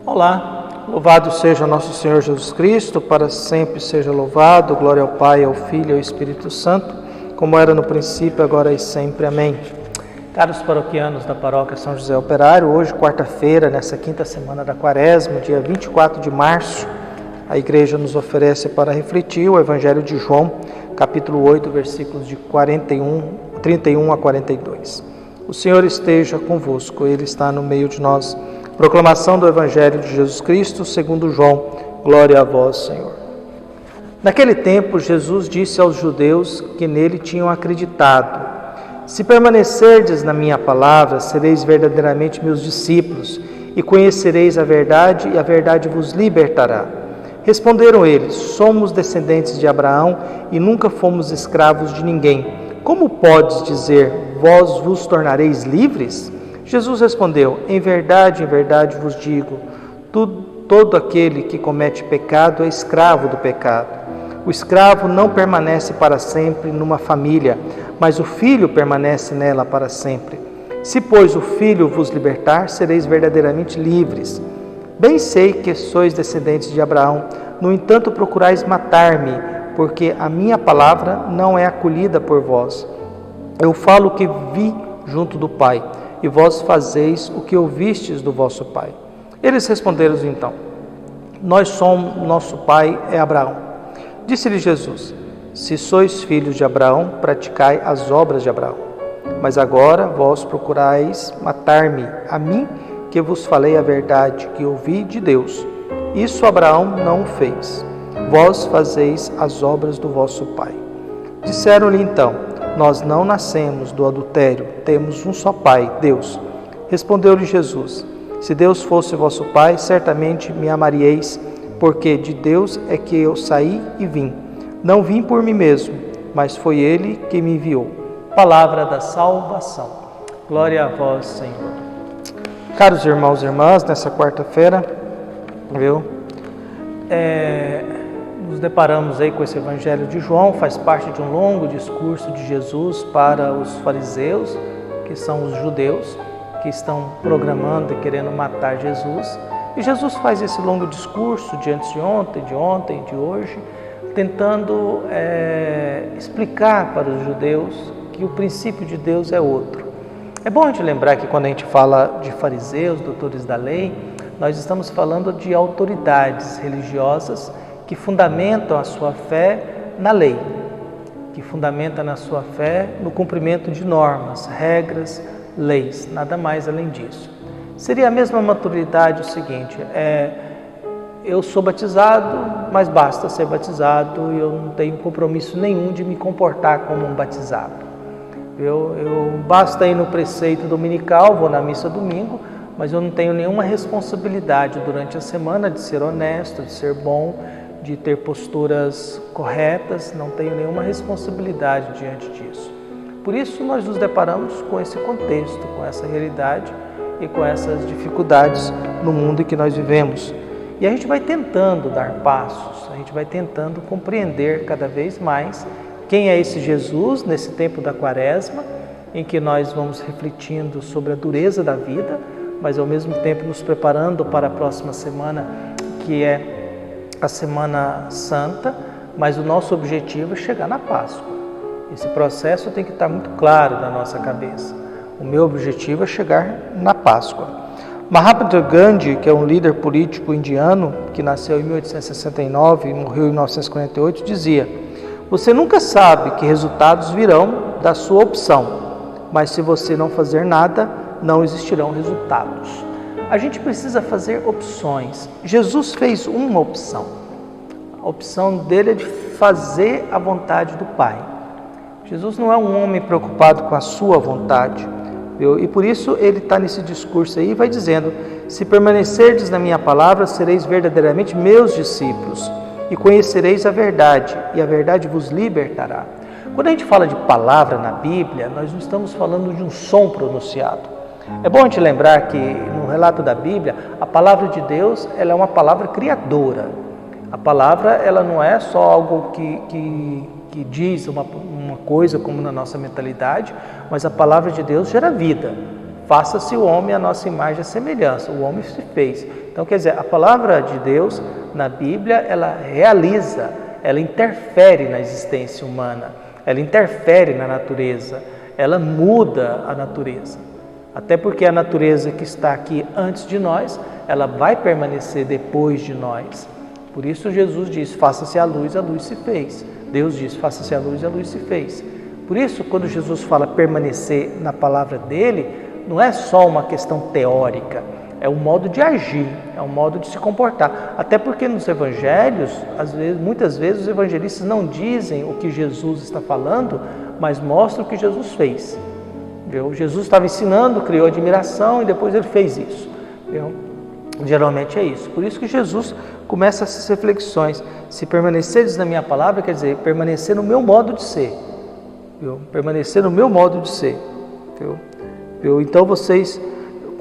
Olá, louvado seja nosso Senhor Jesus Cristo, para sempre seja louvado, glória ao Pai, ao Filho e ao Espírito Santo, como era no princípio, agora e sempre. Amém. Caros paroquianos da Paróquia São José Operário, hoje, quarta-feira, nessa quinta semana da Quaresma, dia 24 de março, a Igreja nos oferece para refletir o Evangelho de João, capítulo 8, versículos de 31 a 42. O Senhor esteja convosco, Ele está no meio de nós. Proclamação do Evangelho de Jesus Cristo, segundo João. Glória a vós, Senhor. Naquele tempo, Jesus disse aos judeus que nele tinham acreditado: Se permanecerdes na minha palavra, sereis verdadeiramente meus discípulos, e conhecereis a verdade, e a verdade vos libertará. Responderam eles: Somos descendentes de Abraão e nunca fomos escravos de ninguém. Como podes dizer, vós vos tornareis livres? Jesus respondeu: Em verdade vos digo, todo aquele que comete pecado é escravo do pecado. O escravo não permanece para sempre numa família, mas o filho permanece nela para sempre. Se, pois, o filho vos libertar, sereis verdadeiramente livres. Bem sei que sois descendentes de Abraão, no entanto procurais matar-me, porque a minha palavra não é acolhida por vós. Eu falo o que vi junto do Pai, e vós fazeis o que ouvistes do vosso pai. Eles responderam então: Nosso pai é Abraão. Disse-lhe Jesus: Se sois filhos de Abraão, praticai as obras de Abraão. Mas agora vós procurais matar-me, a mim, que vos falei a verdade que ouvi de Deus. Isso Abraão não o fez. Vós fazeis as obras do vosso pai. Disseram-lhe então: Nós não nascemos do adultério, temos um só pai, Deus. Respondeu-lhe Jesus: Se Deus fosse vosso pai, certamente me amaríeis, porque de Deus é que eu saí e vim. Não vim por mim mesmo, mas foi Ele que me enviou. Palavra da salvação. Glória a vós, Senhor. Caros irmãos e irmãs, nessa quarta-feira, nos deparamos aí com esse Evangelho de João, faz parte de um longo discurso de Jesus para os fariseus, que são os judeus, que estão programando e querendo matar Jesus. E Jesus faz esse longo discurso de anteontem, de ontem, de hoje, tentando explicar para os judeus que o princípio de Deus é outro. É bom a gente lembrar que quando a gente fala de fariseus, doutores da lei, nós estamos falando de autoridades religiosas que fundamentam a sua fé na lei, que fundamentam a sua fé no cumprimento de normas, regras, leis, nada mais além disso. Seria a mesma maturidade o seguinte: eu sou batizado, mas basta ser batizado e eu não tenho compromisso nenhum de me comportar como um batizado. Basta ir no preceito dominical, vou na missa domingo, mas eu não tenho nenhuma responsabilidade durante a semana de ser honesto, de ser bom, de ter posturas corretas, não tenho nenhuma responsabilidade diante disso. Por isso nós nos deparamos com esse contexto, com essa realidade e com essas dificuldades no mundo em que nós vivemos. E a gente vai tentando dar passos, a gente vai tentando compreender cada vez mais quem é esse Jesus nesse tempo da Quaresma, em que nós vamos refletindo sobre a dureza da vida, mas ao mesmo tempo nos preparando para a próxima semana, que é a Semana Santa, mas o nosso objetivo é chegar na Páscoa. Esse processo tem que estar muito claro na nossa cabeça. O meu objetivo é chegar na Páscoa. Mahatma Gandhi, que é um líder político indiano, que nasceu em 1869 e morreu em 1948, dizia: Você nunca sabe que resultados virão da sua opção, mas se você não fazer nada, não existirão resultados. A gente precisa fazer opções. Jesus fez uma opção. A opção dele é de fazer a vontade do Pai. Jesus não é um homem preocupado com a sua vontade. E por isso ele está nesse discurso aí e vai dizendo: Se permanecerdes na minha palavra, sereis verdadeiramente meus discípulos e conhecereis a verdade, e a verdade vos libertará. Quando a gente fala de palavra na Bíblia, nós não estamos falando de um som pronunciado. É bom a gente lembrar que no relato da Bíblia, a palavra de Deus ela é uma palavra criadora. A palavra ela não é só algo que diz uma coisa como na nossa mentalidade, mas a palavra de Deus gera vida. faça-se o homem a nossa imagem e semelhança. O homem se fez. Então, quer dizer, a palavra de Deus na Bíblia, ela realiza, ela interfere na existência humana, ela interfere na natureza, ela muda a natureza. Até porque a natureza que está aqui antes de nós, ela vai permanecer depois de nós. Por isso Jesus diz, faça-se a luz se fez. Deus diz, faça-se a luz se fez. Por isso, quando Jesus fala permanecer na palavra dele, não é só uma questão teórica, é um modo de agir, é um modo de se comportar. Até porque nos evangelhos, muitas vezes os evangelistas não dizem o que Jesus está falando, mas mostram o que Jesus fez. Viu? Jesus estava ensinando, criou admiração e depois ele fez isso. Viu? Geralmente é isso. Por isso que Jesus começa essas reflexões. Se permaneceres na minha palavra, quer dizer, permanecer no meu modo de ser. Viu? Permanecer no meu modo de ser. Viu? Então vocês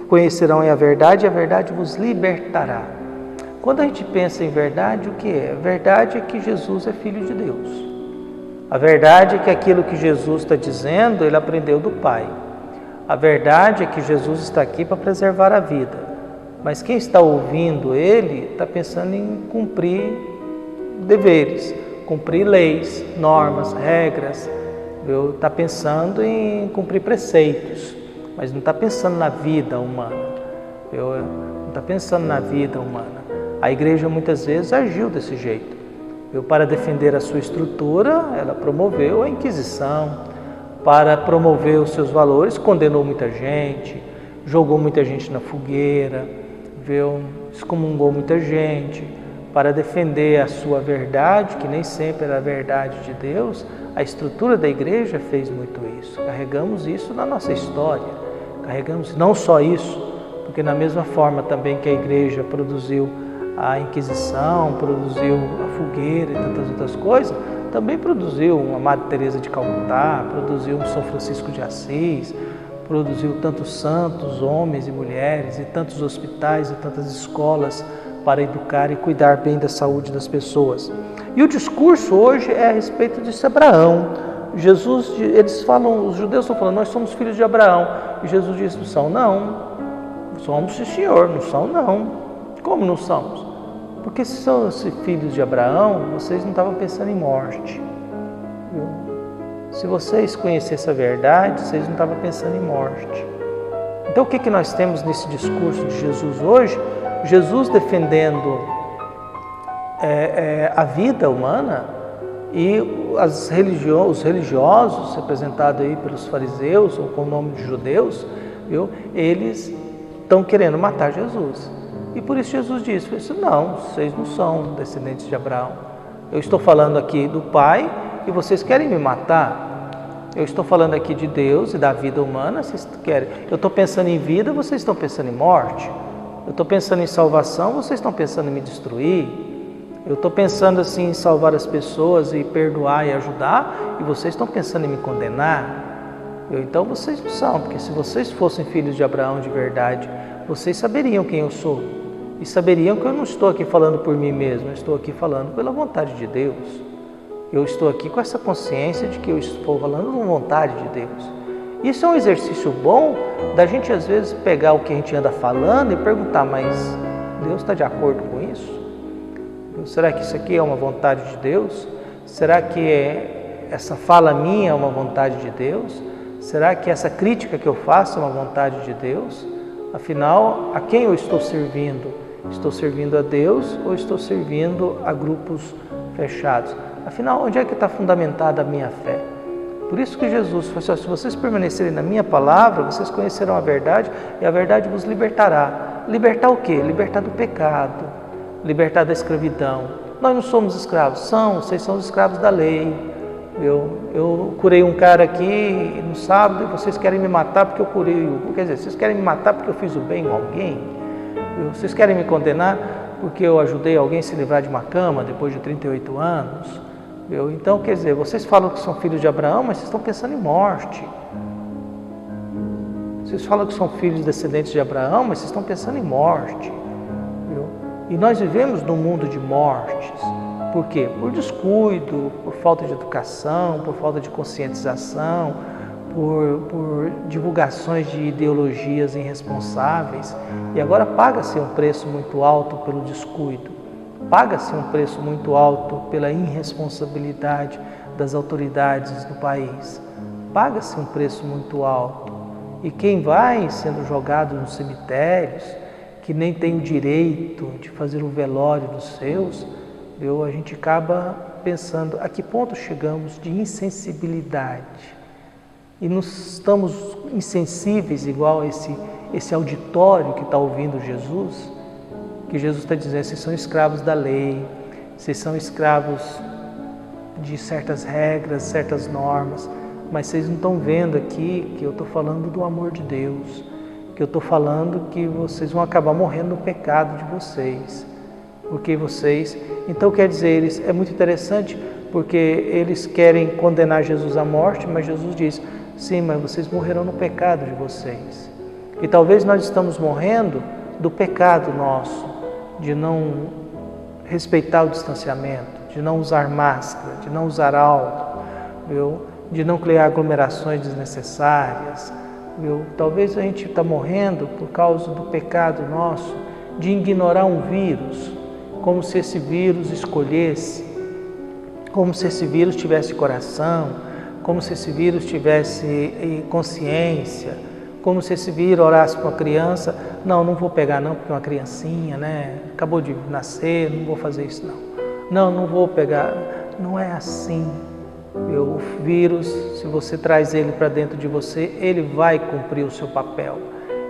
conhecerão a verdade e a verdade vos libertará. Quando a gente pensa em verdade, o que é? A verdade é que Jesus é Filho de Deus. A verdade é que aquilo que Jesus está dizendo, ele aprendeu do Pai. A verdade é que Jesus está aqui para preservar a vida. Mas quem está ouvindo ele está pensando em cumprir deveres, cumprir leis, normas, regras. Está pensando em cumprir preceitos, mas não está pensando na vida humana. Não está pensando na vida humana. A igreja muitas vezes agiu desse jeito. Para defender a sua estrutura, ela promoveu a Inquisição. Para promover os seus valores, condenou muita gente, jogou muita gente na fogueira, excomungou muita gente. Para defender a sua verdade, que nem sempre era a verdade de Deus, a estrutura da igreja fez muito isso. Carregamos isso na nossa história. Carregamos não só isso, porque na mesma forma também que a igreja produziu a Inquisição, produziu a fogueira e tantas outras coisas, também produziu uma Madre Teresa de Calcutá, produziu um São Francisco de Assis, produziu tantos santos, homens e mulheres, e tantos hospitais e tantas escolas para educar e cuidar bem da saúde das pessoas. E o discurso hoje é a respeito de Abraão. Jesus, eles falam, os judeus estão falando, nós somos filhos de Abraão. E Jesus diz, não são não. Somos sim, senhor, não são não. Como não somos? Porque se são filhos de Abraão, vocês não estavam pensando em morte. Viu? Se vocês conhecessem a verdade, vocês não estavam pensando em morte. Então o que nós temos nesse discurso de Jesus hoje? Jesus defendendo a vida humana e os religiosos, representados aí pelos fariseus ou com o nome de judeus, viu? Eles estão querendo matar Jesus. E por isso Jesus disse, não, vocês não são descendentes de Abraão. Eu estou falando aqui do Pai e vocês querem me matar. Eu estou falando aqui de Deus e da vida humana, vocês querem. Eu estou pensando em vida, vocês estão pensando em morte. Eu estou pensando em salvação, vocês estão pensando em me destruir. Eu estou pensando assim em salvar as pessoas e perdoar e ajudar, e vocês estão pensando em me condenar. Então vocês não são, porque se vocês fossem filhos de Abraão de verdade, vocês saberiam quem eu sou. E saberiam que eu não estou aqui falando por mim mesmo, eu estou aqui falando pela vontade de Deus. Eu estou aqui com essa consciência de que eu estou falando com vontade de Deus. Isso é um exercício bom da gente às vezes pegar o que a gente anda falando e perguntar, mas Deus está de acordo com isso? Será que isso aqui é uma vontade de Deus? Será que essa fala minha é uma vontade de Deus? Será que essa crítica que eu faço é uma vontade de Deus? Afinal, a quem eu estou servindo? Estou servindo a Deus ou estou servindo a grupos fechados? Afinal, onde é que está fundamentada a minha fé? Por isso que Jesus falou assim, se vocês permanecerem na minha palavra, vocês conhecerão a verdade e a verdade vos libertará. Libertar o quê? Libertar do pecado, libertar da escravidão. Nós não somos escravos, vocês são os escravos da lei. Eu curei um cara aqui no sábado e vocês querem me matar porque eu curei, quer dizer, vocês querem me matar porque eu fiz o bem a alguém? Vocês querem me condenar porque eu ajudei alguém a se livrar de uma cama depois de 38 anos? Então, quer dizer, vocês falam que são filhos de Abraão, mas vocês estão pensando em morte. Vocês falam que são filhos descendentes de Abraão, mas vocês estão pensando em morte. E nós vivemos num mundo de mortes. Por quê? Por descuido, por falta de educação, por falta de conscientização, por divulgações de ideologias irresponsáveis, e agora paga-se um preço muito alto pelo descuido, paga-se um preço muito alto pela irresponsabilidade das autoridades do país, paga-se um preço muito alto, e quem vai sendo jogado nos cemitérios, que nem tem o direito de fazer o velório dos seus, a gente acaba pensando a que ponto chegamos de insensibilidade. E nos estamos insensíveis igual esse auditório que está ouvindo Jesus, que Jesus está dizendo, vocês são escravos da lei, vocês são escravos de certas regras, certas normas, mas vocês não estão vendo aqui que eu estou falando do amor de Deus, que eu estou falando que vocês vão acabar morrendo no pecado de vocês, porque vocês... Então quer dizer, é muito interessante, porque eles querem condenar Jesus à morte, mas Jesus diz, sim, mas vocês morrerão no pecado de vocês. E talvez nós estamos morrendo do pecado nosso, de não respeitar o distanciamento, de não usar máscara, de não usar álcool, de não criar aglomerações desnecessárias. Talvez a gente está morrendo por causa do pecado nosso, de ignorar um vírus, como se esse vírus escolhesse, como se esse vírus tivesse coração, como se esse vírus tivesse consciência, como se esse vírus orasse para uma criança, não vou pegar não, porque é uma criancinha, acabou de nascer, não vou fazer isso não vou pegar, não é assim. O vírus, se você traz ele para dentro de você, ele vai cumprir o seu papel,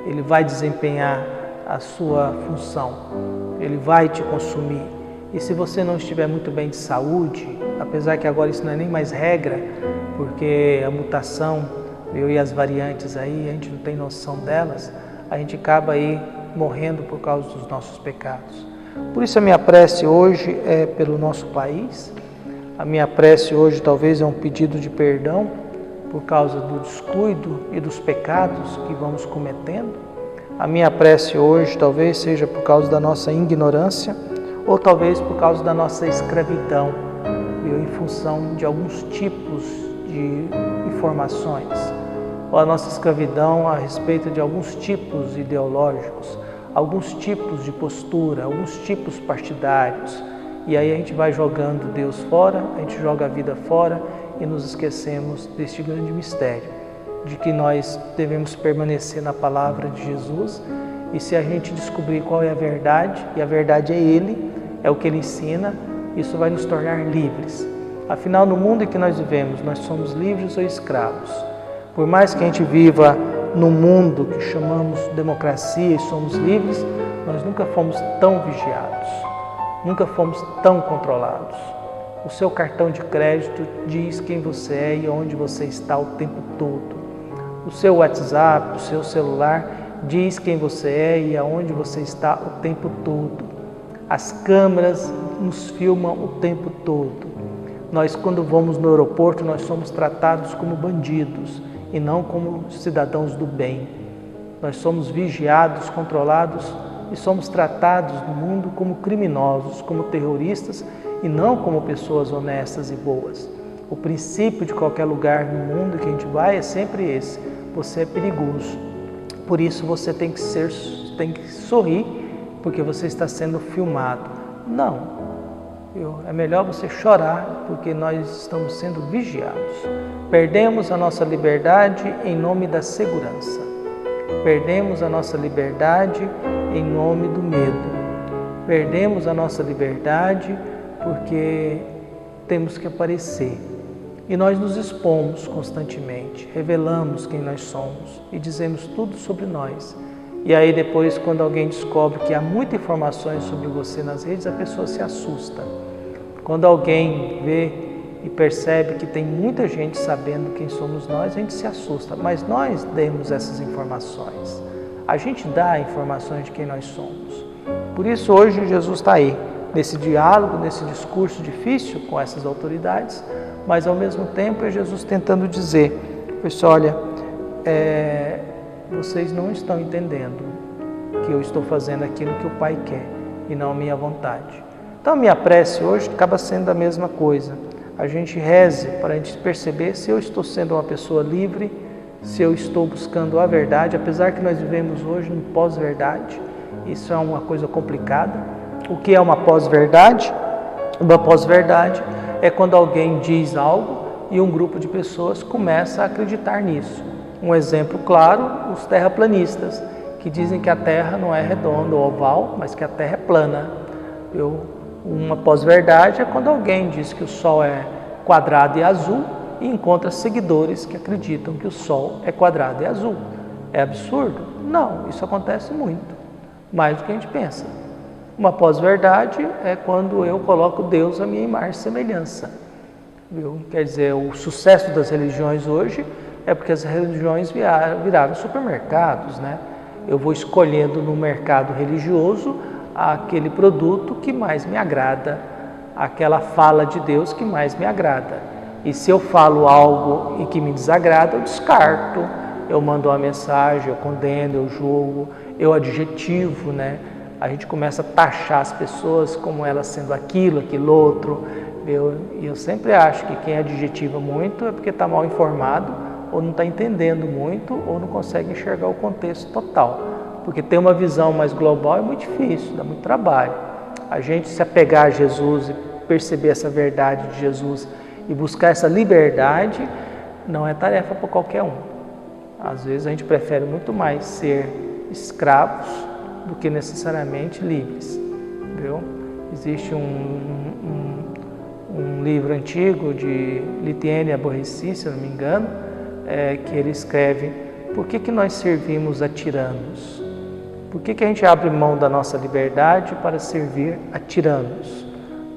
ele vai desempenhar a sua função, ele vai te consumir. E se você não estiver muito bem de saúde, apesar que agora isso não é nem mais regra, porque a mutação e as variantes aí, a gente não tem noção delas, a gente acaba aí morrendo por causa dos nossos pecados. Por isso a minha prece hoje é pelo nosso país, a minha prece hoje talvez é um pedido de perdão por causa do descuido e dos pecados que vamos cometendo. A minha prece hoje talvez seja por causa da nossa ignorância, ou talvez por causa da nossa escravidão, em função de alguns tipos de informações, ou a nossa escravidão a respeito de alguns tipos ideológicos, alguns tipos de postura, alguns tipos partidários, e aí a gente vai jogando Deus fora, a gente joga a vida fora e nos esquecemos deste grande mistério, de que nós devemos permanecer na palavra de Jesus, e se a gente descobrir qual é a verdade, e a verdade é Ele, é o que Ele ensina, isso vai nos tornar livres. Afinal, no mundo em que nós vivemos, nós somos livres ou escravos. Por mais que a gente viva num mundo que chamamos democracia e somos livres, nós nunca fomos tão vigiados, nunca fomos tão controlados. O seu cartão de crédito diz quem você é e onde você está o tempo todo. O seu WhatsApp, o seu celular diz quem você é e aonde você está o tempo todo. As câmeras nos filmam o tempo todo. Nós, quando vamos no aeroporto, nós somos tratados como bandidos e não como cidadãos do bem. Nós somos vigiados, controlados e somos tratados no mundo como criminosos, como terroristas e não como pessoas honestas e boas. O princípio de qualquer lugar no mundo que a gente vai é sempre esse: você é perigoso. Por isso você tem que sorrir, porque você está sendo filmado. Não. É melhor você chorar, porque nós estamos sendo vigiados. Perdemos a nossa liberdade em nome da segurança. Perdemos a nossa liberdade em nome do medo. Perdemos a nossa liberdade porque temos que aparecer. E nós nos expomos constantemente, revelamos quem nós somos e dizemos tudo sobre nós. E aí depois, quando alguém descobre que há muitas informações sobre você nas redes, a pessoa se assusta. Quando alguém vê e percebe que tem muita gente sabendo quem somos nós, a gente se assusta. Mas nós demos essas informações. A gente dá informações de quem nós somos. Por isso hoje Jesus está aí, nesse diálogo, nesse discurso difícil com essas autoridades, mas ao mesmo tempo é Jesus tentando dizer, pessoal, olha, vocês não estão entendendo que eu estou fazendo aquilo que o Pai quer e não a minha vontade. Então a minha prece hoje acaba sendo a mesma coisa. A gente reze para a gente perceber se eu estou sendo uma pessoa livre se eu estou buscando a verdade, apesar que nós vivemos hoje no pós-verdade. Isso é uma coisa complicada. O que é uma pós-verdade? Uma pós-verdade é quando alguém diz algo e um grupo de pessoas começa a acreditar nisso. Um exemplo claro, os terraplanistas, que dizem que a Terra não é redonda ou oval, mas que a Terra é plana. Uma pós-verdade é quando alguém diz que o Sol é quadrado e azul e encontra seguidores que acreditam que o Sol é quadrado e azul. É absurdo? Não, isso acontece muito, mais do que a gente pensa. Uma pós-verdade é quando eu coloco Deus à minha imagem e semelhança. Quer dizer, o sucesso das religiões hoje é porque as religiões viraram supermercados, né? Eu vou escolhendo no mercado religioso aquele produto que mais me agrada, aquela fala de Deus que mais me agrada. E se eu falo algo e que me desagrada, eu descarto, eu mando uma mensagem, eu condeno, eu julgo, eu adjetivo, né? A gente começa a taxar as pessoas como elas sendo aquilo outro. Eu sempre acho que quem adjetiva muito é porque está mal informado, ou não está entendendo muito, ou não consegue enxergar o contexto total. Porque ter uma visão mais global é muito difícil, dá muito trabalho. A gente se apegar a Jesus e perceber essa verdade de Jesus e buscar essa liberdade não é tarefa para qualquer um. Às vezes a gente prefere muito mais ser escravos do que necessariamente livres. Viu? Existe um livro antigo de Litiene Aborreci, se eu não me engano, que ele escreve: por que nós servimos a tiranos? Por que a gente abre mão da nossa liberdade para servir a tiranos?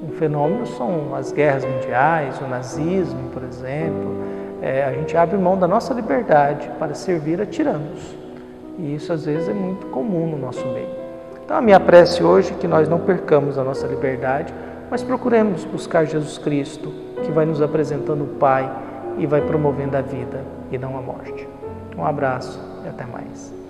Um fenômeno são as guerras mundiais, o nazismo, por exemplo. A gente abre mão da nossa liberdade para servir a tiranos. E isso às vezes é muito comum no nosso meio. Então a minha prece hoje é que nós não percamos a nossa liberdade, mas procuremos buscar Jesus Cristo, que vai nos apresentando o Pai e vai promovendo a vida e não a morte. Um abraço e até mais.